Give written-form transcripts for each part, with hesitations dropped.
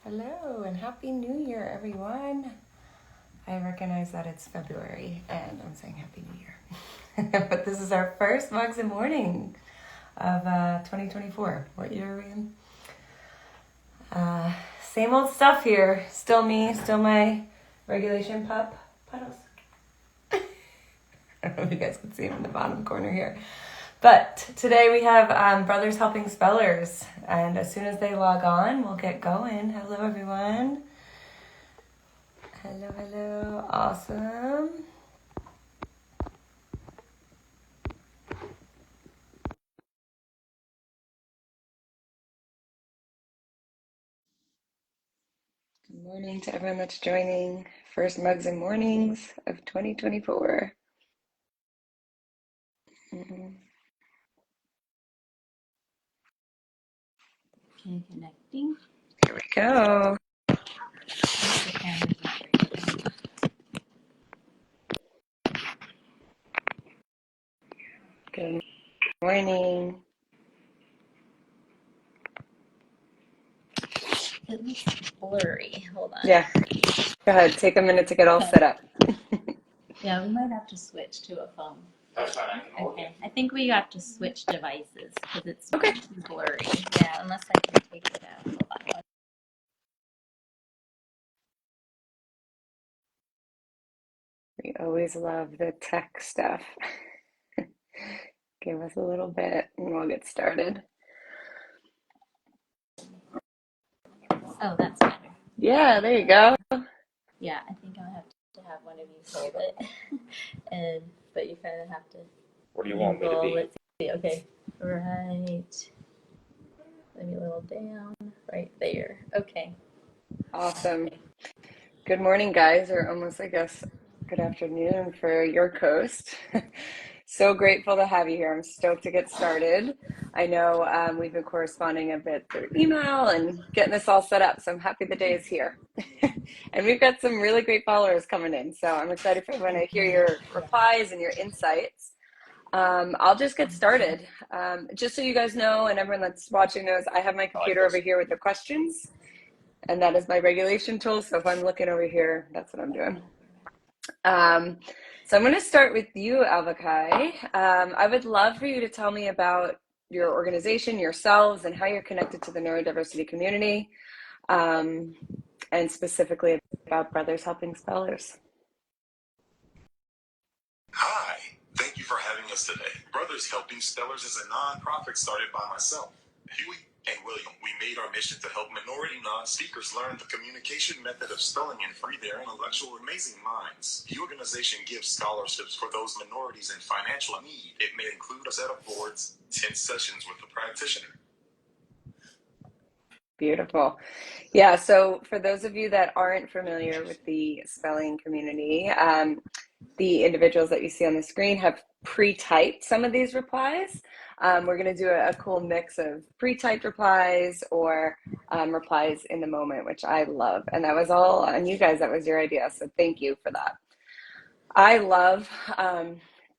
Hello and Happy New Year, everyone. I recognize that it's February and I'm saying Happy New Year. But this is our first Mugs and Morning of 2024. What year are we in? Same old stuff here. Still me, still my regulation pup. Puddles. I don't know if you guys can see him in the bottom corner here. But today we have Brothers Helping Spellers, and as soon as they log on, we'll get going. Hello, everyone. Hello, hello. Awesome. Good morning to everyone that's joining. First Mugs and Mornings of 2024. Mm-hmm. Okay, connecting. Here we go. Good morning. It looks blurry. Hold on. Yeah, go ahead. Take a minute to get all set up. Yeah, we might have to switch to a phone. Okay, I think we have to switch devices because it's blurry. Yeah, unless I can take it out. Hold on. We always love the tech stuff. Give us a little bit and we'll get started. Oh, that's better. Yeah, there you go. Yeah, I think I'll have to have one of you hold it, but you kind of have to. Where do you want me to be? Let's see. Okay, right. Maybe a little down. Right there. Okay. Awesome. Good morning, guys, or almost, I guess, good afternoon for your coast. So grateful to have you here. I'm stoked to get started. I know we've been corresponding a bit through email and getting this all set up, so I'm happy the day is here. And we've got some really great followers coming in, so I'm excited for everyone to hear your replies and your insights. I'll just get started. Just so you guys know, and everyone that's watching knows, I have my computer over here with the questions, and that is my regulation tool. So if I'm looking over here, that's what I'm doing. So I'm going to start with you, Alva Khai. I would love for you to tell me about your organization, yourselves, and how you're connected to the neurodiversity community, and specifically about Brothers Helping Spellers. Hi, thank you for having us today. Brothers Helping Spellers is a non-profit started by myself, Hughie, and William. We made our mission to help minority non-speakers learn the communication method of spelling and free their intellectual amazing minds. The organization gives scholarships for those minorities in financial need. It may include a set of boards, 10 sessions with a practitioner. Beautiful. Yeah, so for those of you that aren't familiar with the spelling community, the individuals that you see on the screen have pre-typed some of these replies. We're going to do a cool mix of pre-typed replies or replies in the moment, which I love. And that was all on you guys. That was your idea. So thank you for that. I love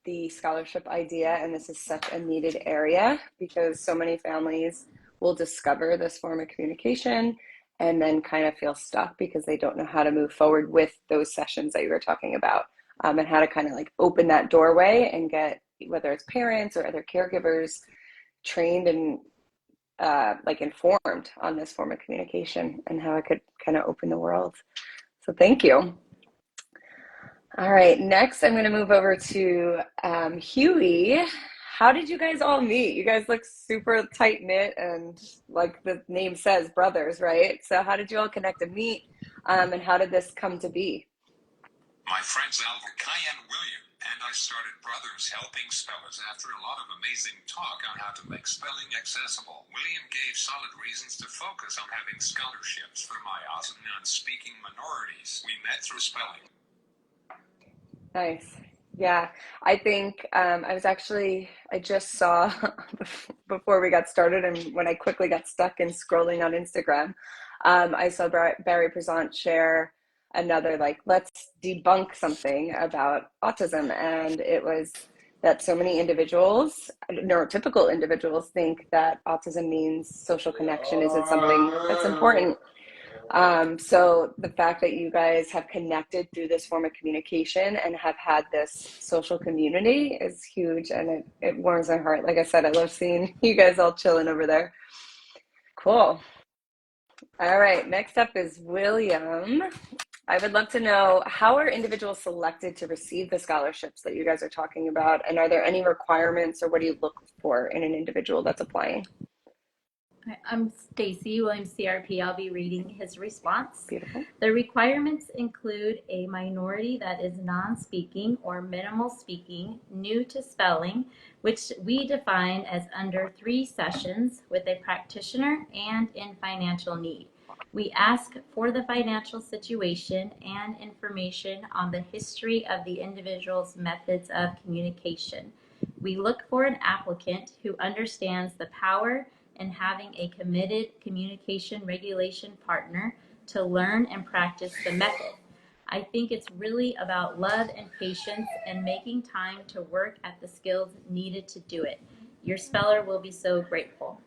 the scholarship idea, and this is such a needed area because so many families will discover this form of communication and then kind of feel stuck because they don't know how to move forward with those sessions that you were talking about, and how to kind of like open that doorway and get, whether it's parents or other caregivers, trained and like informed on this form of communication and how it could kind of open the world. So thank you. All right, next I'm going to move over to Hughie. How did you guys all meet? You guys look super tight knit and, like the name says, brothers, right? So how did you all connect to meet, and how did this come to be? My friends Alva Khai and William and I started Brothers Helping Spellers after a lot of amazing talk on how to make spelling accessible. William gave solid reasons to focus on having scholarships for my awesome non-speaking minorities. We met through spelling. Nice. Yeah, I think I just saw before we got started, and when I quickly got stuck in scrolling on Instagram, I saw Barry Prezant share another, like, let's debunk something about autism. And it was that so many individuals, neurotypical individuals, think that autism means social connection isn't something that's important. So the fact that you guys have connected through this form of communication and have had this social community is huge, and it warms my heart. Like I said, I love seeing you guys all chilling over there. Cool. All right, next up is William. I would love to know, how are individuals selected to receive the scholarships that you guys are talking about? And are there any requirements, or what do you look for in an individual that's applying? I'm Staci, Williams CRP. I'll be reading his response. Beautiful. The requirements include a minority that is non-speaking or minimal speaking, new to spelling, which we define as under 3 sessions with a practitioner and in financial need. We ask for the financial situation and information on the history of the individual's methods of communication. We look for an applicant who understands the power and having a committed communication regulation partner to learn and practice the method. I think it's really about love and patience and making time to work at the skills needed to do it. Your speller will be so grateful.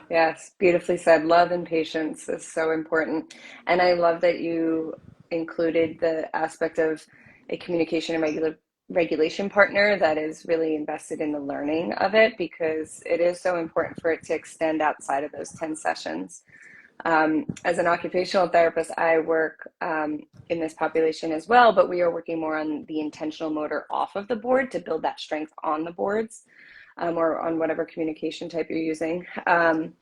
Yes, beautifully said. Love and patience is so important. And I love that you included the aspect of a communication and regulation partner that is really invested in the learning of it, because it is so important for it to extend outside of those 10 sessions. As an occupational therapist, I work in this population as well, but we are working more on the intentional motor off of the board to build that strength on the boards, or on whatever communication type you're using. And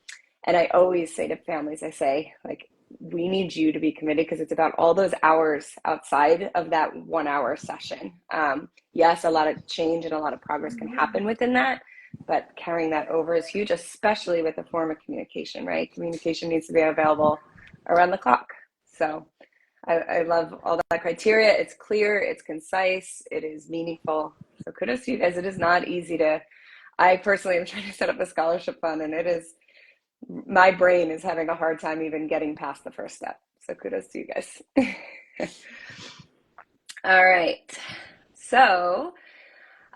I always say to families, I say, like, we need you to be committed, because it's about all those hours outside of that 1 hour session. Yes, a lot of change and a lot of progress can happen within that, but carrying that over is huge, especially with a form of communication, right? Communication needs to be available around the clock. So I love all that criteria. It's clear, it's concise, it is meaningful. So kudos to you guys. It is not easy to, I personally am trying to set up a scholarship fund, and it is, my brain is having a hard time even getting past the first step. So kudos to you guys. All right. So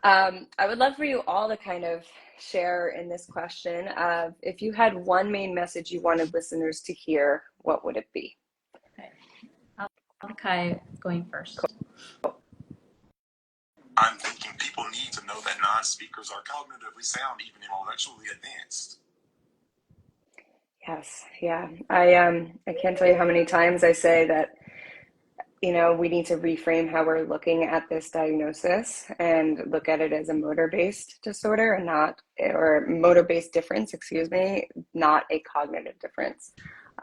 I would love for you all to kind of share in this question of, if you had one main message you wanted listeners to hear, what would it be? Okay. Alva Khai going first. Cool. I'm thinking people need to know that non-speakers are cognitively sound, even intellectually advanced. Yes, yeah. I can't tell you how many times I say that, you know, we need to reframe how we're looking at this diagnosis and look at it as a motor-based disorder, and not, or motor-based difference, excuse me, not a cognitive difference.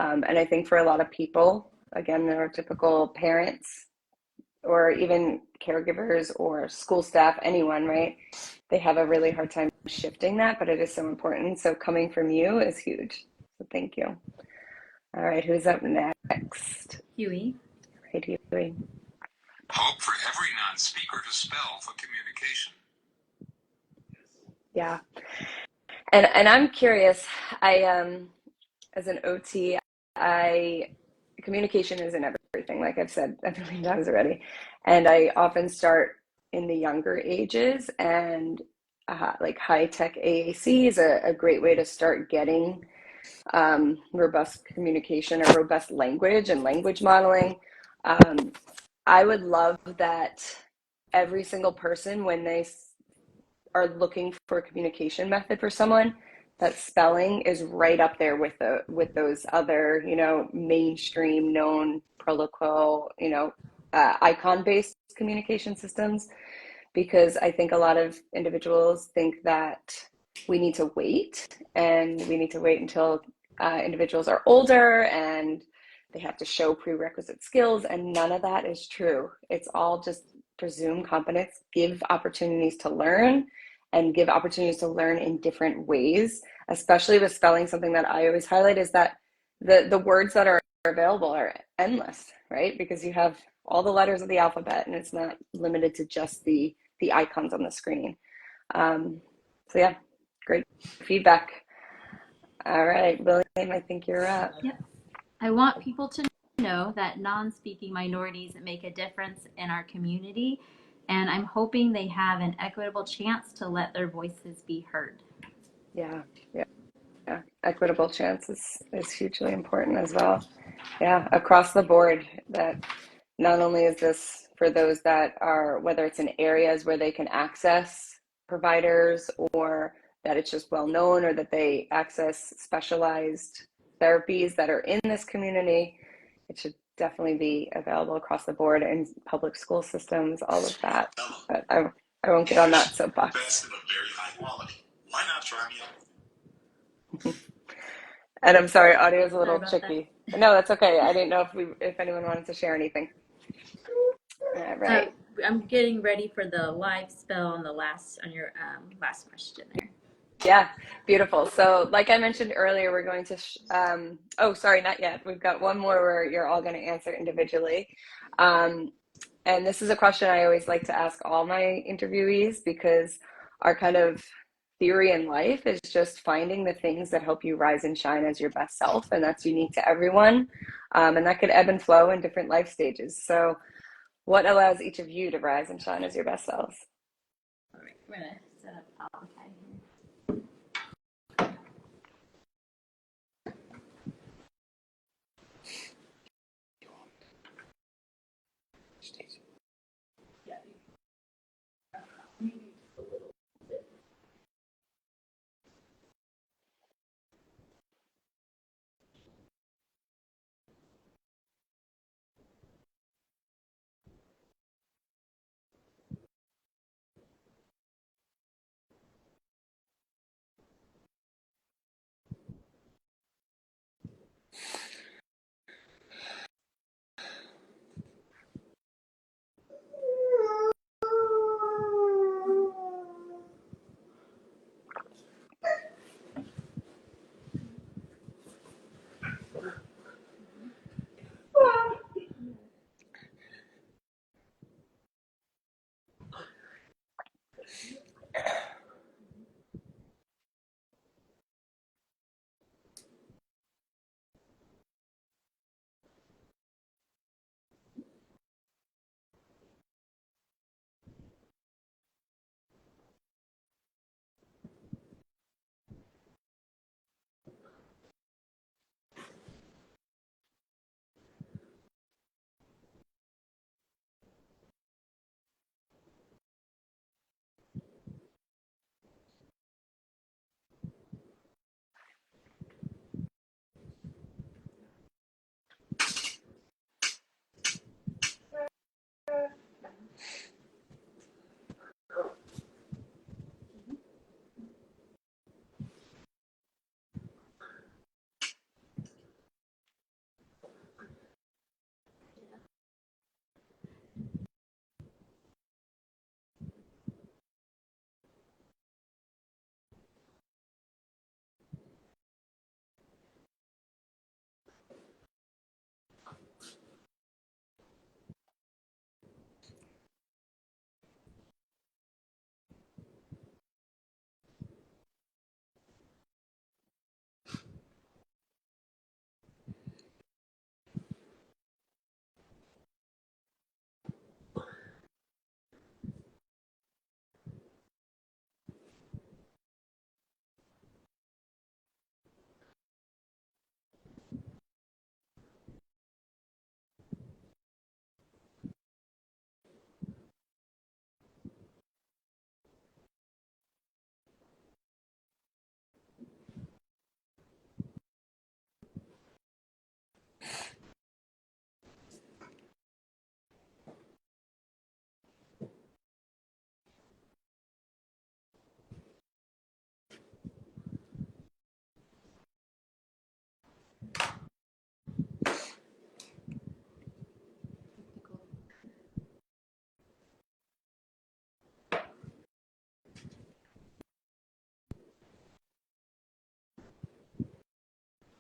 And I think for a lot of people, again, neurotypical parents, or even caregivers or school staff, anyone, right? They have a really hard time shifting that, but it is so important. So coming from you is huge. So thank you. All right, who's up next? Hughie. Right, Hughie. Hope for every non-speaker to spell for communication. Yeah. And I'm curious, as an OT, communication isn't everything, like I've said a million times already. And I often start in the younger ages, and like high-tech AAC is a great way to start getting robust communication or robust language and language modeling. I would love that every single person, when they are looking for a communication method for someone, that spelling is right up there with those other, you know, mainstream known Proloquo, you know, icon-based communication systems. Because I think a lot of individuals think that we need to wait, and we need to wait until individuals are older and they have to show prerequisite skills, and none of that is true. It's all just presume competence, give opportunities to learn, and give opportunities to learn in different ways, especially with spelling. Something that I always highlight is that the words that are available are endless, right? Because you have all the letters of the alphabet, and it's not limited to just the icons on the screen. So yeah, great feedback. All right, William, I think you're up. Yep. I want people to know that non-speaking minorities make a difference in our community, and I'm hoping they have an equitable chance to let their voices be heard. Yeah, yeah. Yeah, equitable chance is hugely important as well. Yeah, across the board, that not only is this for those that are, whether it's in areas where they can access providers, or that it's just well known, or that they access specialized therapies that are in this community, it should definitely be available across the board in public school systems, all of that. But I won't get on that soapbox. Best of a very high quality. Why not try me out? And I'm sorry, audio is a little Sorry about tricky. No, that's okay. I didn't know if anyone wanted to share anything. All right. I'm getting ready for the live spell on your last question there. Yeah, beautiful. So like I mentioned earlier, we're going to, oh, sorry, not yet. We've got one more where you're all going to answer individually. And this is a question I always like to ask all my interviewees, because our kind of theory in life is just finding the things that help you rise and shine as your best self. And that's unique to everyone. And that could ebb and flow in different life stages. So what allows each of you to rise and shine as your best selves? All right, we're going to set up Alva Khai here.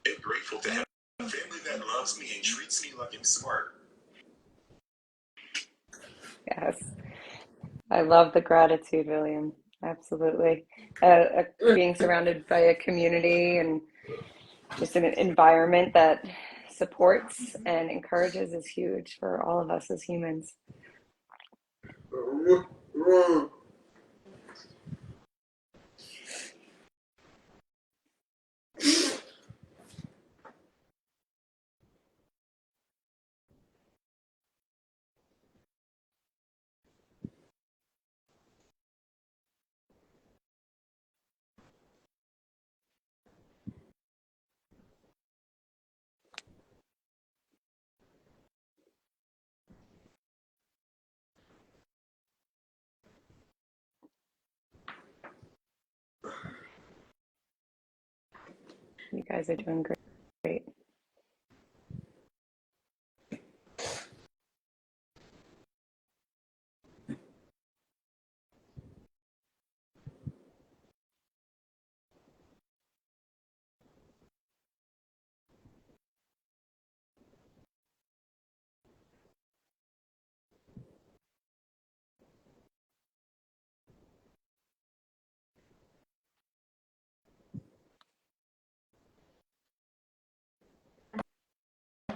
I'm grateful to have a family that loves me and treats me like I'm smart. Yes, I love the gratitude, William. Absolutely. Being surrounded by a community and just an environment that supports and encourages is huge for all of us as humans. guys are doing great.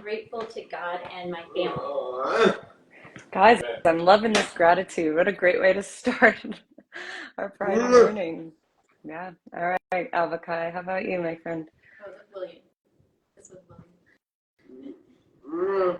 Grateful to God and my family. Guys, I'm loving this gratitude. What a great way to start our Friday morning. Yeah. All right, Alva Khai, how about you, my friend? Oh, William. This was William.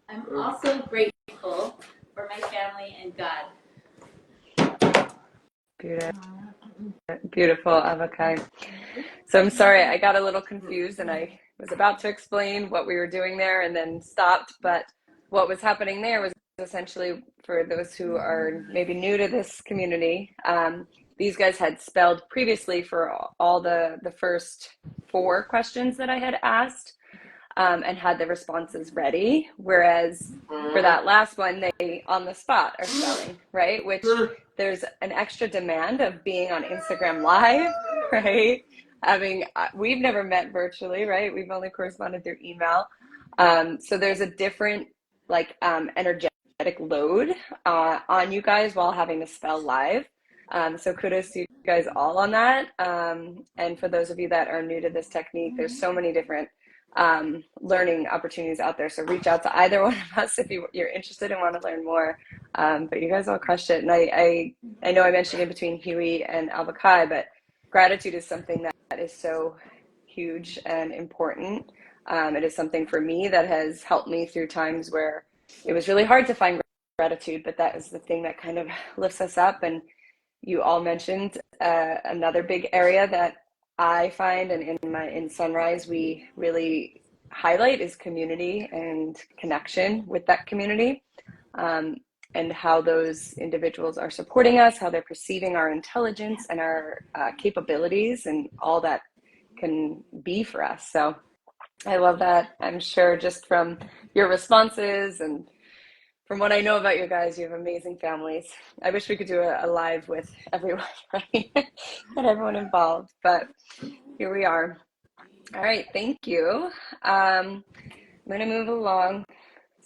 I'm also grateful for my family and God. Beautiful, Alva Khai. So I'm sorry, I got a little confused and I was about to explain what we were doing there and then stopped. But what was happening there was essentially, for those who are maybe new to this community, these guys had spelled previously for all the first 4 questions that I had asked, and had the responses ready. Whereas for that last one, they on the spot are spelling, right? Which there's an extra demand of being on Instagram Live, right? We've never met virtually, right? We've only corresponded through email. So there's a different energetic load on you guys while having to spell live. So kudos to you guys all on that. And for those of you that are new to this technique, there's so many different learning opportunities out there. So reach out to either one of us if you're interested and want to learn more. But you guys all crushed it. And I know I mentioned in between Hughie and Alva Khai, but gratitude is something that is so huge and important. It is something for me that has helped me through times where it was really hard to find gratitude, but that is the thing that kind of lifts us up. And you all mentioned another big area that I find, and in Sunrise we really highlight, is community and connection with that community, and how those individuals are supporting us, how they're perceiving our intelligence and our capabilities, and all that can be for us. So I love that. I'm sure just from your responses and from what I know about you guys, you have amazing families. I wish we could do a live with everyone, right? And everyone involved, but here we are. All right, thank you. I'm going to move along.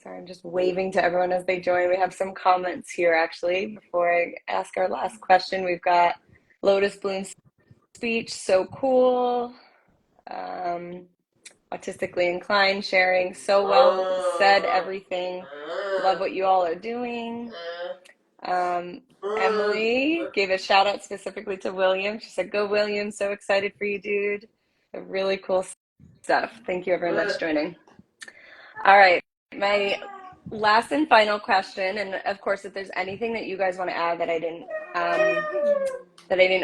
Sorry, I'm just waving to everyone as they join. We have some comments here, actually, before I ask our last question. We've got Lotus Bloom speech, so cool. Autistically inclined, sharing so well said, everything. Love what you all are doing. Emily gave a shout out specifically to William. She said, "Go William, so excited for you, dude." Really cool stuff. Thank you everyone that's joining. All right, my last and final question, and of course, if there's anything that you guys want to add that I didn't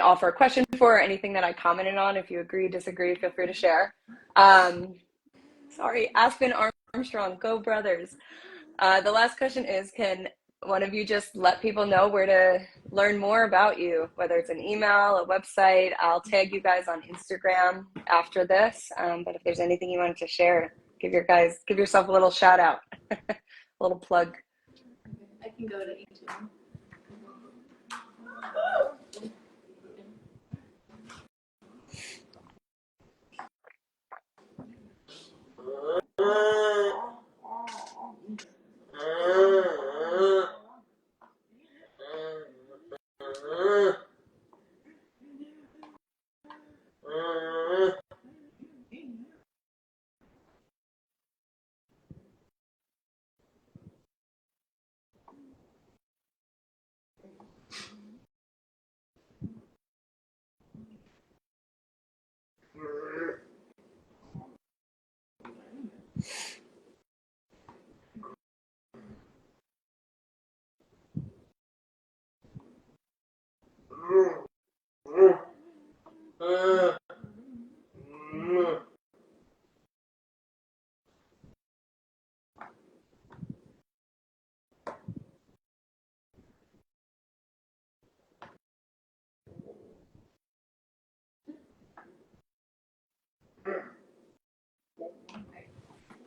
offer a question for, or anything that I commented on, if you agree, disagree, feel free to share. Sorry, Aspen Armstrong, go brothers. The last question is, can one of you just let people know where to learn more about you, whether it's an email, a website? I'll tag you guys on Instagram after this, but if there's anything you wanted to share, give yourself a little shout out, a little plug. I can go to YouTube.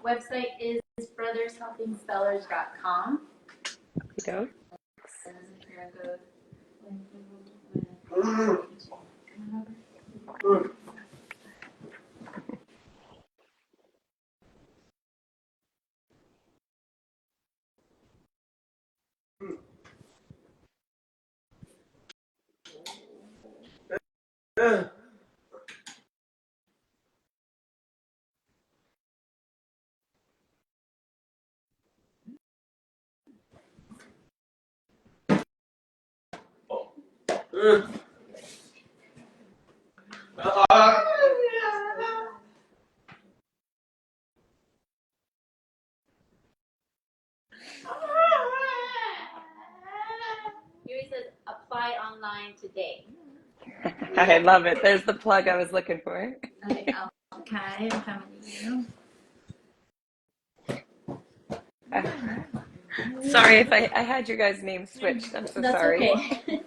Website is brothershelpingspellers.com. You go. Hughie says apply online today. I love it. There's the plug I was looking for. Okay, Alva Khai, I'm coming to you. Sorry if I had your guys' names switched. I'm so That's sorry. okay.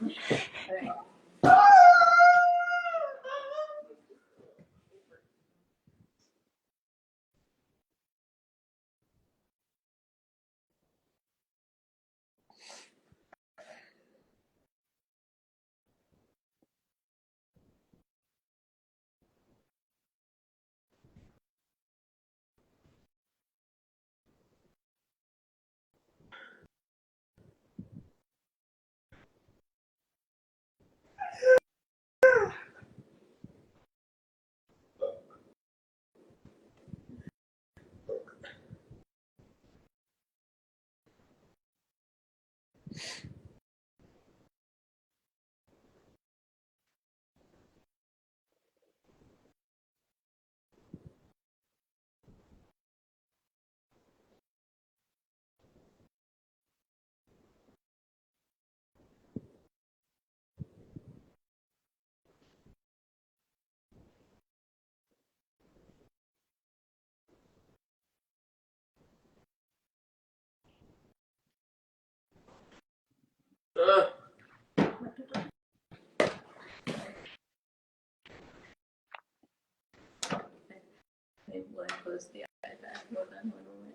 All right. Maybe we'll close the iPad. Hold on one moment.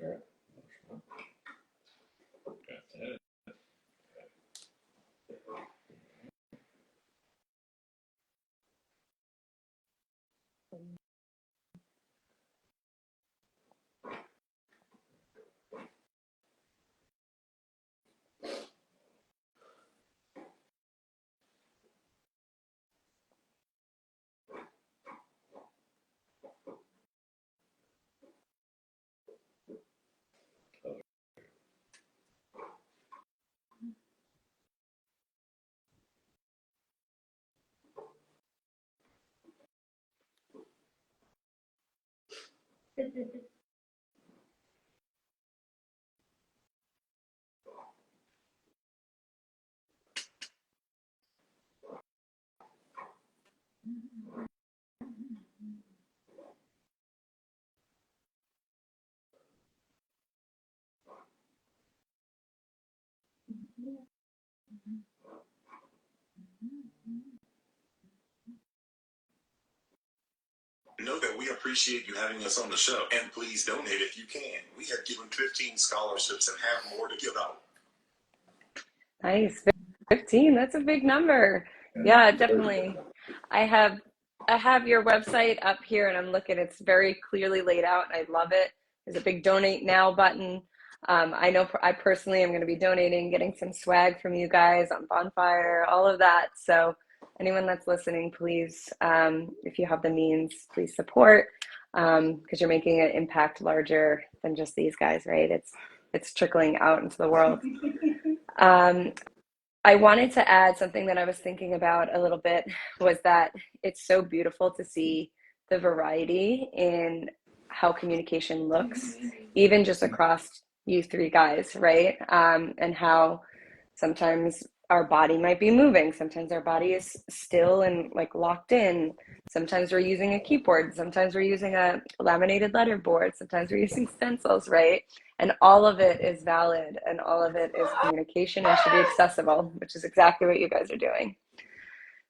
Yeah. Know that we appreciate you having us on the show, and please donate if you can. We have given 15 scholarships and have more to give out. Nice. 15, that's a big number. Yeah, definitely. I have your website up here and I'm looking, it's very clearly laid out and I love it. There's a big donate now button. I know I personally am going to be donating, getting some swag from you guys on Bonfire, all of that. So anyone that's listening, please, if you have the means, please support, because you're making an impact larger than just these guys, right? It's trickling out into the world. I wanted to add something that I was thinking about a little bit was that it's so beautiful to see the variety in how communication looks, even just across you three guys, right? And how sometimes our body might be moving, sometimes our body is still and like locked in. Sometimes we're using a keyboard, sometimes we're using a laminated letterboard, sometimes we're using stencils, right? And all of it is valid and all of it is communication and should be accessible, which is exactly what you guys are doing.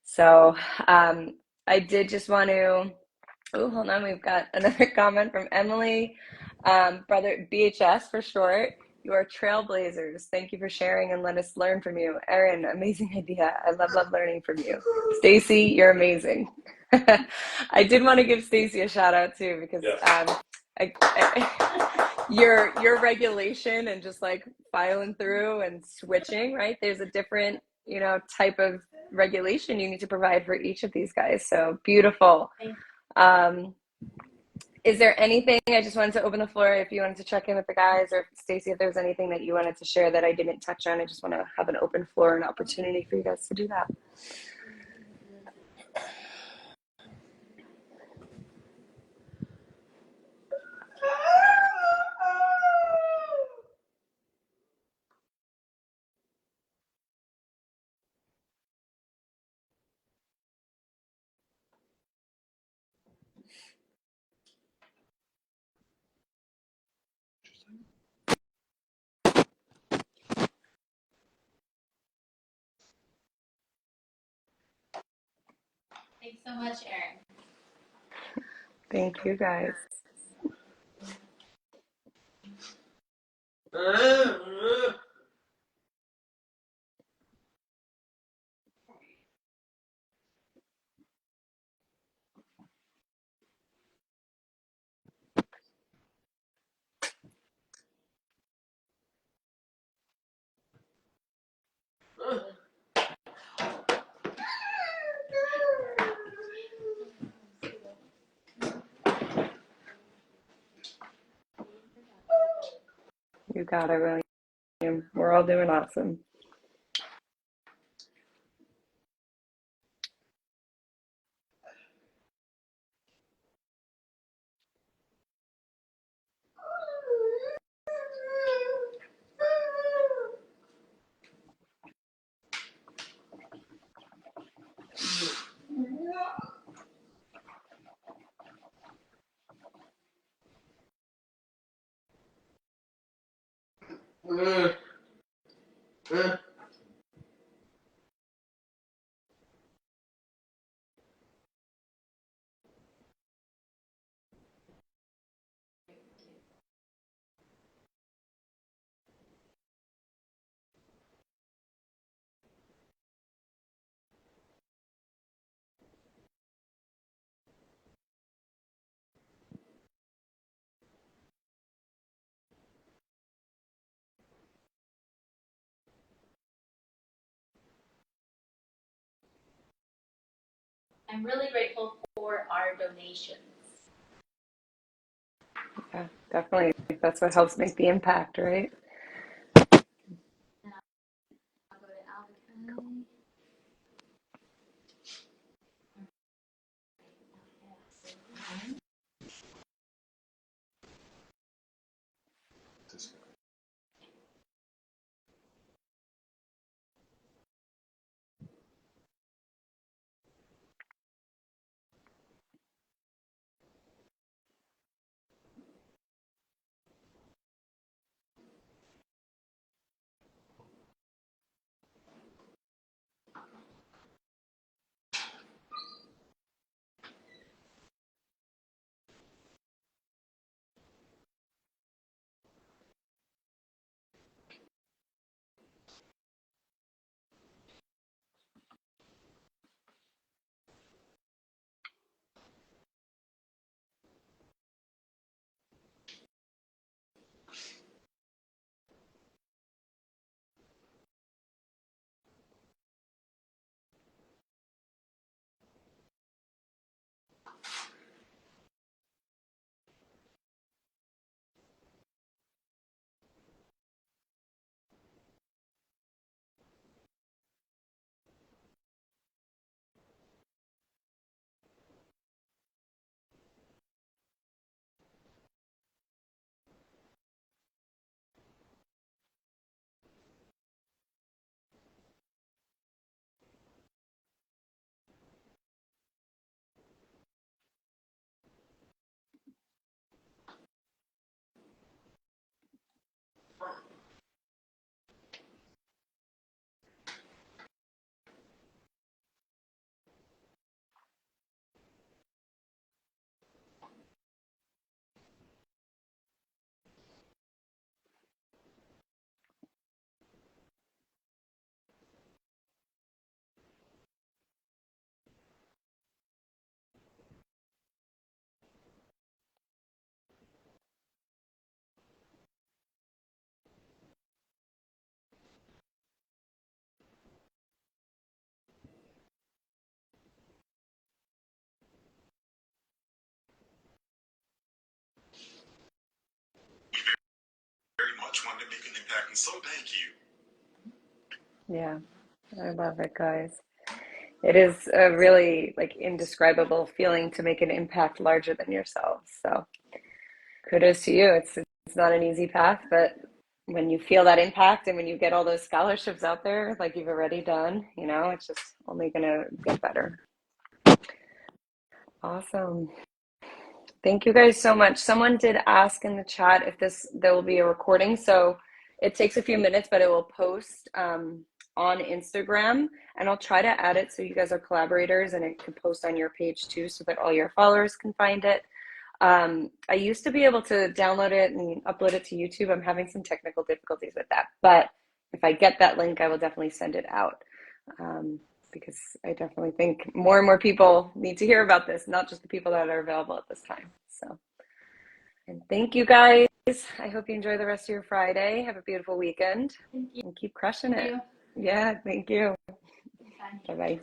So I did just want to, oh, hold on, we've got another comment from Emily. Brother BHS for short. You are trailblazers. Thank you for sharing and let us learn from you. Erin, amazing idea. I love learning from you. Staci, you're amazing. I did want to give Staci a shout out too because your regulation and just like filing through and switching, right? There's a different, type of regulation you need to provide for each of these guys. So beautiful. Is there anything, I just wanted to open the floor if you wanted to check in with the guys, or Staci, if there's anything that you wanted to share that I didn't touch on. I just want to have an open floor and opportunity for you guys to do that. Thanks so much, Erin. Thank you guys. You got it, William. We're all doing awesome. I'm really grateful for our donations. Yeah, definitely. That's what helps make the impact, right? And I'll go to Alva Khai. We very much want to make an impact, and so thank you. Yeah, I love it, guys. It is a really like indescribable feeling to make an impact larger than yourselves. So kudos to you. It's not an easy path, but when you feel that impact and when you get all those scholarships out there, like you've already done, it's just only gonna get better. Awesome. Thank you guys so much. Someone did ask in the chat if there will be a recording. So it takes a few minutes, but it will post on Instagram, and I'll try to add it so you guys are collaborators and it can post on your page too so that all your followers can find it. I used to be able to download it and upload it to YouTube. I'm having some technical difficulties with that, but if I get that link, I will definitely send it out. Because I definitely think more and more people need to hear about this, not just the people that are available at this time. So, and thank you guys. I hope you enjoy the rest of your Friday. Have a beautiful weekend. Thank you. And keep crushing it. Yeah, thank you. Bye-bye.